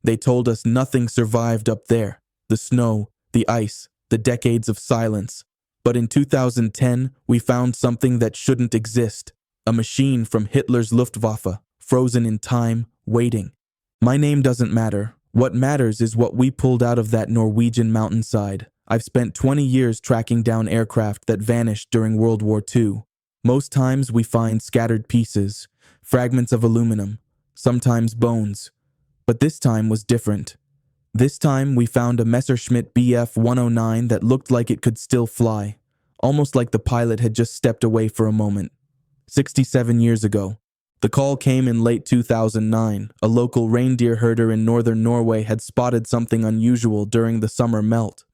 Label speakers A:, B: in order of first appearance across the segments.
A: They told us nothing survived up there. The snow, the ice, the decades of silence. But in 2010, we found something that shouldn't exist. A machine from Hitler's Luftwaffe, frozen in time, waiting. My name doesn't matter. What matters is what we pulled out of that Norwegian mountainside. I've spent 20 years tracking down aircraft that vanished during World War II. Most times we find scattered pieces, fragments of aluminum, sometimes bones. But this time was different. This time we found a Messerschmitt Bf 109 that looked like it could still fly, almost like the pilot had just stepped away for a moment. 67 years ago. The call came in late 2009. A local reindeer herder in northern Norway had spotted something unusual during the summer melt.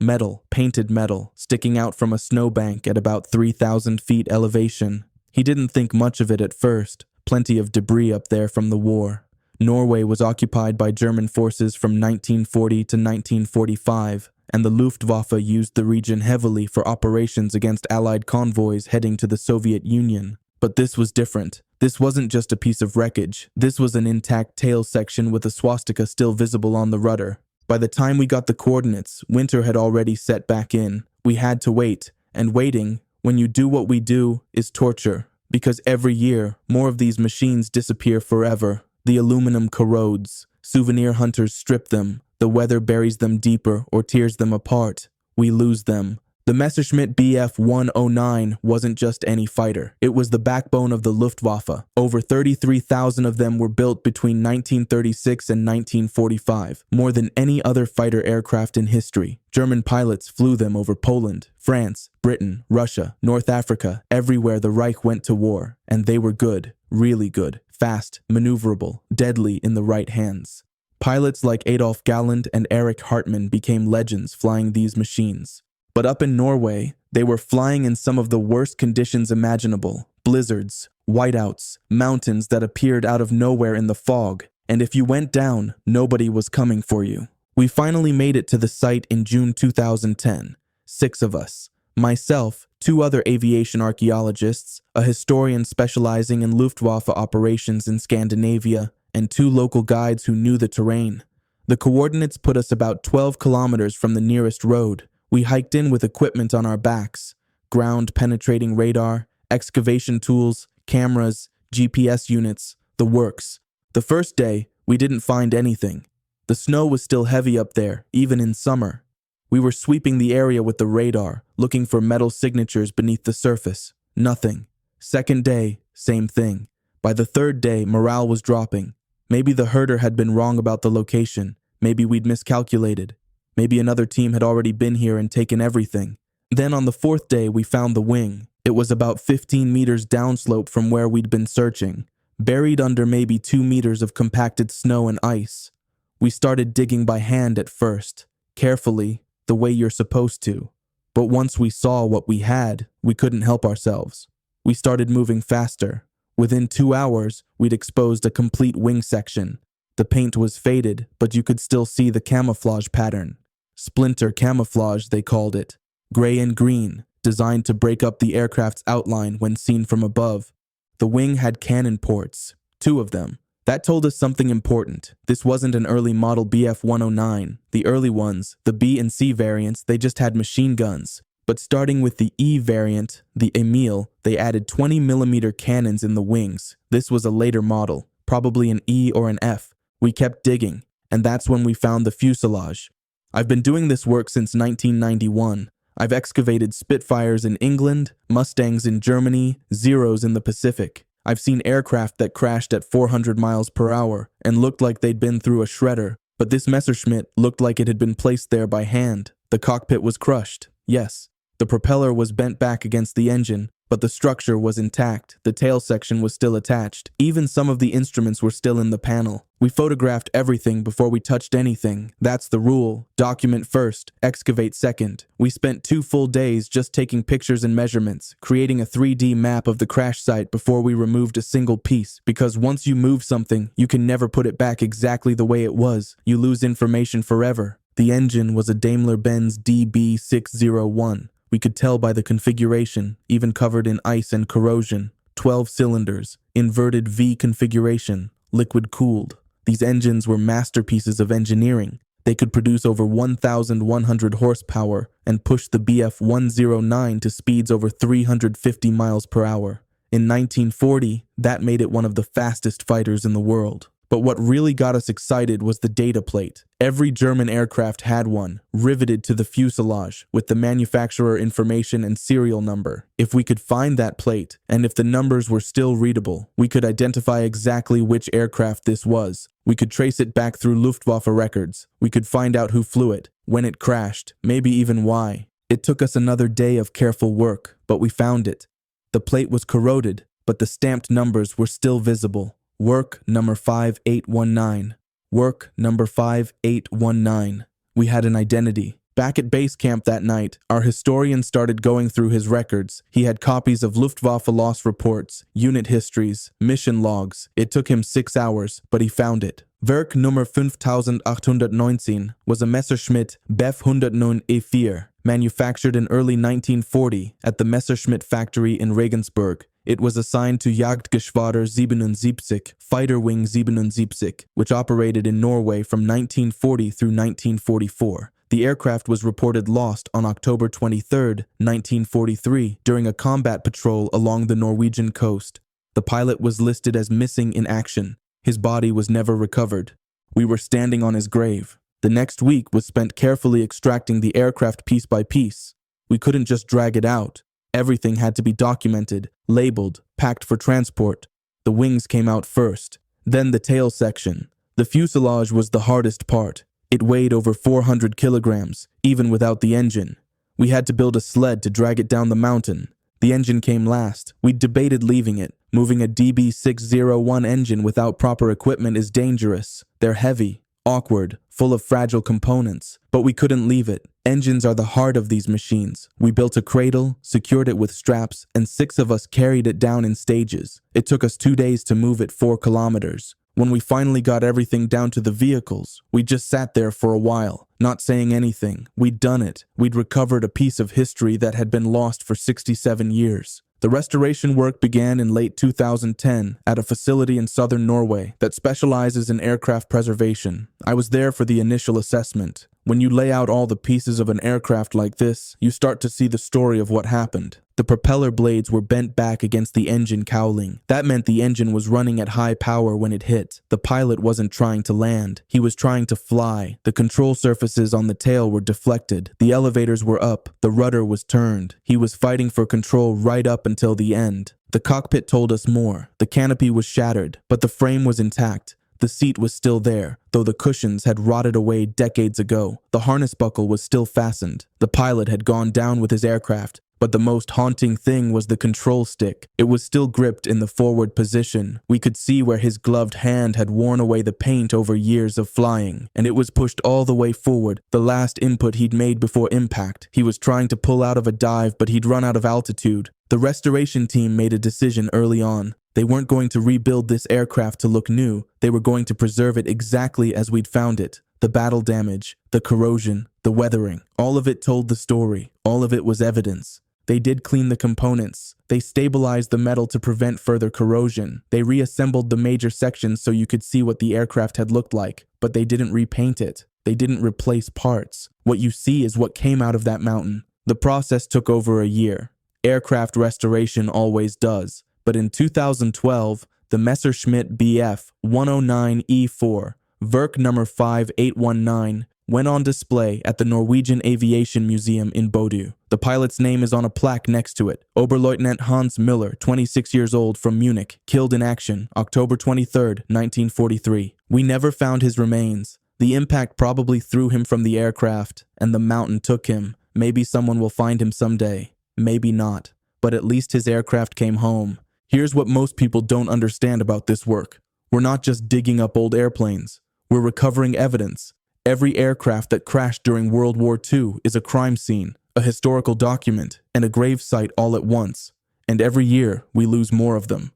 A: Painted metal, sticking out from a snowbank at about 3,000 feet elevation. He didn't think much of it at first. Plenty of debris up there from the war. Norway was occupied by German forces from 1940 to 1945, and the Luftwaffe used the region heavily for operations against Allied convoys heading to the Soviet Union. But this was different. This wasn't just a piece of wreckage. This was an intact tail section with a swastika still visible on the rudder. By the time we got the coordinates, winter had already set back in. We had to wait, and waiting, when you do what we do, is torture. Because every year, more of these machines disappear forever. The aluminum corrodes. Souvenir hunters strip them. The weather buries them deeper or tears them apart. We lose them. The Messerschmitt Bf 109 wasn't just any fighter. It was the backbone of the Luftwaffe. Over 33,000 of them were built between 1936 and 1945, more than any other fighter aircraft in history. German pilots flew them over Poland, France, Britain, Russia, North Africa, everywhere the Reich went to war. And they were good, really good, fast, maneuverable, deadly in the right hands. Pilots like Adolf Galland and Erich Hartmann became legends flying these machines. But up in Norway, they were flying in some of the worst conditions imaginable. Blizzards, whiteouts, mountains that appeared out of nowhere in the fog. And if you went down, nobody was coming for you. We finally made it to the site in June 2010. 6 of us. Myself, 2 other aviation archaeologists, a historian specializing in Luftwaffe operations in Scandinavia, and 2 local guides who knew the terrain. The coordinates put us about 12 kilometers from the nearest road. We hiked in with equipment on our backs, ground-penetrating radar, excavation tools, cameras, GPS units, the works. The first day, we didn't find anything. The snow was still heavy up there, even in summer. We were sweeping the area with the radar, looking for metal signatures beneath the surface. Nothing. Second day, same thing. By the third day, morale was dropping. Maybe the herder had been wrong about the location. Maybe we'd miscalculated. Maybe another team had already been here and taken everything. Then on the 4th day, we found the wing. It was about 15 meters downslope from where we'd been searching, buried under maybe 2 meters of compacted snow and ice. We started digging by hand at first, carefully, the way you're supposed to. But once we saw what we had, we couldn't help ourselves. We started moving faster. Within 2 hours, we'd exposed a complete wing section. The paint was faded, but you could still see the camouflage pattern. Splinter camouflage, they called it. Gray and green, designed to break up the aircraft's outline when seen from above. The wing had cannon ports, 2 of them. That told us something important. This wasn't an early model Bf 109. The early ones, the B and C variants, they just had machine guns. But starting with the E variant, the Emil, they added 20mm cannons in the wings. This was a later model, probably an E or an F. We kept digging, and that's when we found the fuselage. I've been doing this work since 1991. I've excavated Spitfires in England, Mustangs in Germany, Zeros in the Pacific. I've seen aircraft that crashed at 400 miles per hour and looked like they'd been through a shredder, but this Messerschmitt looked like it had been placed there by hand. The cockpit was crushed, yes. The propeller was bent back against the engine, but the structure was intact. The tail section was still attached. Even some of the instruments were still in the panel. We photographed everything before we touched anything. That's the rule. Document first, excavate second. We spent 2 full days just taking pictures and measurements, creating a 3D map of the crash site before we removed a single piece. Because once you move something, you can never put it back exactly the way it was. You lose information forever. The engine was a Daimler-Benz DB601. We could tell by the configuration, even covered in ice and corrosion. 12 cylinders, inverted V configuration, liquid-cooled. These engines were masterpieces of engineering. They could produce over 1,100 horsepower and push the Bf 109 to speeds over 350 miles per hour. In 1940, that made it one of the fastest fighters in the world. But what really got us excited was the data plate. Every German aircraft had one, riveted to the fuselage, with the manufacturer information and serial number. If we could find that plate, and if the numbers were still readable, we could identify exactly which aircraft this was. We could trace it back through Luftwaffe records. We could find out who flew it, when it crashed, maybe even why. It took us another day of careful work, but we found it. The plate was corroded, but the stamped numbers were still visible. Work number 5819. Work number 5819. We had an identity. Back at base camp that night, our historian started going through his records. He had copies of Luftwaffe loss reports, unit histories, mission logs. It took him 6 hours, but he found it. Werk Nummer 5819 was a Messerschmitt Bf 109 E4, manufactured in early 1940 at the Messerschmitt factory in Regensburg. It was assigned to Jagdgeschwader 77, Fighter Wing 77, which operated in Norway from 1940 through 1944. The aircraft was reported lost on October 23, 1943, during a combat patrol along the Norwegian coast. The pilot was listed as missing in action. His body was never recovered. We were standing on his grave. The next week was spent carefully extracting the aircraft piece by piece. We couldn't just drag it out. Everything had to be documented, labeled, packed for transport. The wings came out first, then the tail section. The fuselage was the hardest part. It weighed over 400 kilograms, even without the engine. We had to build a sled to drag it down the mountain. The engine came last. We debated leaving it. Moving a DB601 engine without proper equipment is dangerous. They're heavy, awkward, full of fragile components. But we couldn't leave it. Engines are the heart of these machines. We built a cradle, secured it with straps, and 6 of us carried it down in stages. It took us 2 days to move it 4 kilometers. When we finally got everything down to the vehicles, we just sat there for a while, not saying anything. We'd done it. We'd recovered a piece of history that had been lost for 67 years. The restoration work began in late 2010 at a facility in southern Norway that specializes in aircraft preservation. I was there for the initial assessment. When you lay out all the pieces of an aircraft like this, you start to see the story of what happened. The propeller blades were bent back against the engine cowling. That meant the engine was running at high power when it hit. The pilot wasn't trying to land. He was trying to fly. The control surfaces on the tail were deflected. The elevators were up. The rudder was turned. He was fighting for control right up until the end. The cockpit told us more. The canopy was shattered, but the frame was intact. The seat was still there, though the cushions had rotted away decades ago. The harness buckle was still fastened. The pilot had gone down with his aircraft. But the most haunting thing was the control stick. It was still gripped in the forward position. We could see where his gloved hand had worn away the paint over years of flying, and it was pushed all the way forward, the last input he'd made before impact. He was trying to pull out of a dive, but he'd run out of altitude. The restoration team made a decision early on. They weren't going to rebuild this aircraft to look new. They were going to preserve it exactly as we'd found it. The battle damage, the corrosion, the weathering, all of it told the story. All of it was evidence. They did clean the components. They stabilized the metal to prevent further corrosion. They reassembled the major sections so you could see what the aircraft had looked like, but they didn't repaint it. They didn't replace parts. What you see is what came out of that mountain. The process took over a year. Aircraft restoration always does. But in 2012, the Messerschmitt Bf 109 E4, Werk number 5819, went on display at the Norwegian Aviation Museum in Bodø. The pilot's name is on a plaque next to it. Oberleutnant Hans Müller, 26 years old, from Munich, killed in action, October 23, 1943. We never found his remains. The impact probably threw him from the aircraft, and the mountain took him. Maybe someone will find him someday. Maybe not. But at least his aircraft came home. Here's what most people don't understand about this work. We're not just digging up old airplanes. We're recovering evidence. Every aircraft that crashed during World War II is a crime scene, a historical document, and a grave site all at once. And every year, we lose more of them.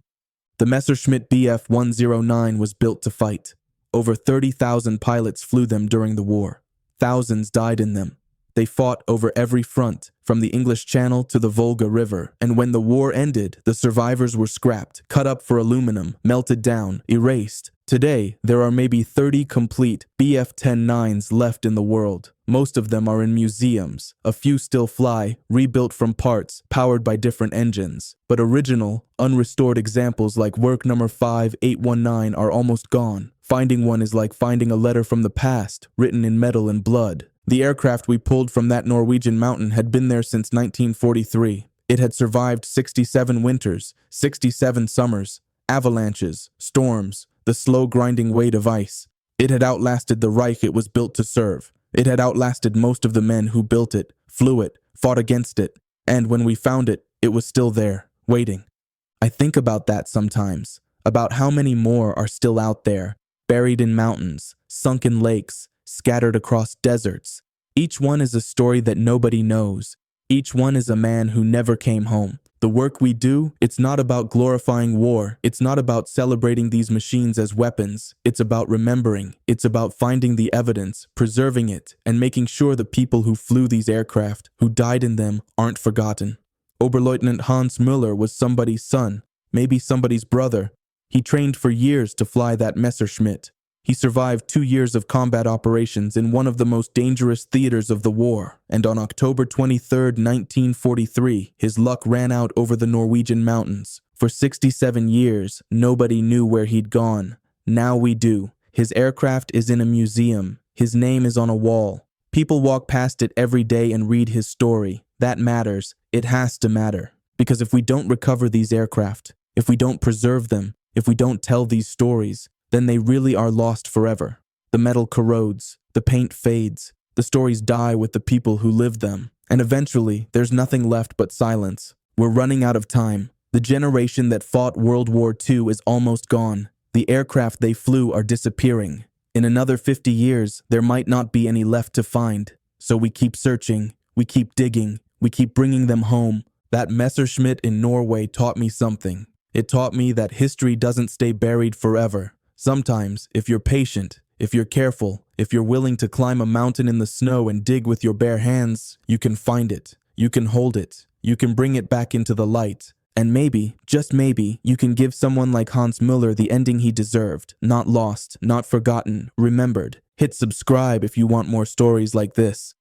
A: The Messerschmitt Bf 109 was built to fight. Over 30,000 pilots flew them during the war. Thousands died in them. They fought over every front, from the English Channel to the Volga River, and when the war ended, the survivors were scrapped, cut up for aluminum, melted down, erased. Today, there are maybe 30 complete Bf-10-9s left in the world. Most of them are in museums. A few still fly, rebuilt from parts, powered by different engines. But original, unrestored examples like work number 5819 are almost gone. Finding one is like finding a letter from the past, written in metal and blood. The aircraft we pulled from that Norwegian mountain had been there since 1943. It had survived 67 winters, 67 summers, avalanches, storms, the slow grinding weight of ice. It had outlasted the Reich it was built to serve. It had outlasted most of the men who built it, flew it, fought against it, and when we found it, it was still there, waiting. I think about that sometimes, about how many more are still out there, buried in mountains, sunk in lakes, scattered across deserts. Each one is a story that nobody knows. Each one is a man who never came home. The work we do, it's not about glorifying war. It's not about celebrating these machines as weapons. It's about remembering. It's about finding the evidence, preserving it, and making sure the people who flew these aircraft, who died in them, aren't forgotten. Oberleutnant Hans Müller was somebody's son, maybe somebody's brother. He trained for years to fly that Messerschmitt. He survived 2 years of combat operations in one of the most dangerous theaters of the war, and on October 23, 1943, his luck ran out over the Norwegian mountains. For 67 years, nobody knew where he'd gone. Now we do. His aircraft is in a museum. His name is on a wall. People walk past it every day and read his story. That matters. It has to matter. Because if we don't recover these aircraft, if we don't preserve them, if we don't tell these stories, then they really are lost forever. The metal corrodes, the paint fades, the stories die with the people who lived them, and eventually there's nothing left but silence. We're running out of time. The generation that fought World War II is almost gone. The aircraft they flew are disappearing. In another 50 years, there might not be any left to find. So we keep searching, we keep digging, we keep bringing them home. That Messerschmitt in Norway taught me something. It taught me that history doesn't stay buried forever. Sometimes, if you're patient, if you're careful, if you're willing to climb a mountain in the snow and dig with your bare hands, you can find it, you can hold it, you can bring it back into the light, and maybe, just maybe, you can give someone like Hans Müller the ending he deserved, not lost, not forgotten, remembered. Hit subscribe if you want more stories like this.